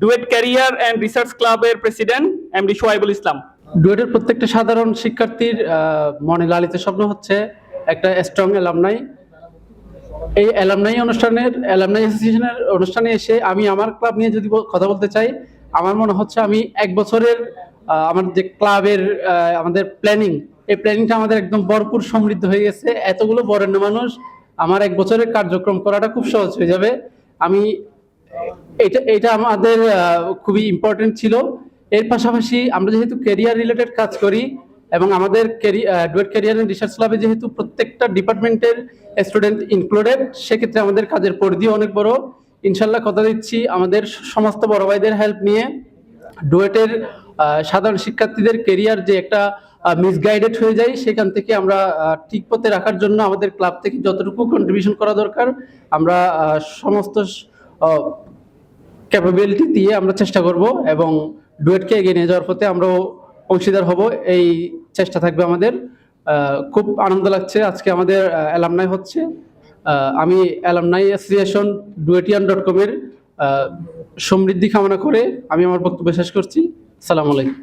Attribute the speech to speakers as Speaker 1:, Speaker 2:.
Speaker 1: Duet career and research ক্লাবের president MD সোহাইবুল ইসলাম।
Speaker 2: ডুয়েটের প্রত্যেকটা সাধারণ শিক্ষার্থীর মনে লালিত স্বপ্ন হচ্ছে একটা স্ট্রং অ্যালামনাই। এই অ্যালামনাই অ্যাসোসিয়েশনের অনুষ্ঠানে এসে আমি আমার ক্লাব নিয়ে যদি কথা বলতে চাই, আমার মনে হচ্ছে আমি এক বছরের আমার যে ক্লাবের আমাদের প্ল্যানিং, এই প্ল্যানিংটা আমাদের একদম ভরপুর সমৃদ্ধ হয়ে গেছে। এতগুলো বরেণ্য মানুষ, আমার এক বছরের কার্যক্রম করাটা খুব সহজ হয়ে যাবে। আমি এটা আমাদের খুবই ইম্পর্টেন্ট ছিল। এর পাশাপাশি আমরা যেহেতু ক্যারিয়ার রিলেটেড কাজ করি এবং আমাদের ডুয়েট ক্যারিয়ার এন্ড রিসার্চ ক্লাবে যেহেতু প্রত্যেকটা ডিপার্টমেন্টের স্টুডেন্ট ইনক্লুডেড, সেক্ষেত্রে আমাদের কাজের পরিধিও অনেক বড়। ইনশাল্লাহ কথা দিচ্ছি, আমাদের সমস্ত বড় ভাইদের হেল্প নিয়ে ডুয়েটের সাধারণ শিক্ষার্থীদের ক্যারিয়ার যে একটা মিসগাইডেড হয়ে যায়, সেখান থেকে আমরা ঠিক পথে রাখার জন্য আমাদের ক্লাব থেকে যতটুকু কন্ট্রিবিউশন করা দরকার আমরা সমস্ত ক্যাপাবিলিটি দিয়ে আমরা চেষ্টা করব এবং ডুয়েটকে এগিয়ে নিয়ে যাওয়ার পথে আমরাও অংশীদার হব, এই চেষ্টা থাকবে আমাদের। খুব আনন্দ লাগছে আজকে আমাদের অ্যালামনাই হচ্ছে। আমি অ্যালামনাই অ্যাসোসিয়েশন duetian.com এর সমৃদ্ধি কামনা করে আমি আমার বক্তব্য শেষ করছি। আসসালামু আলাইকুম।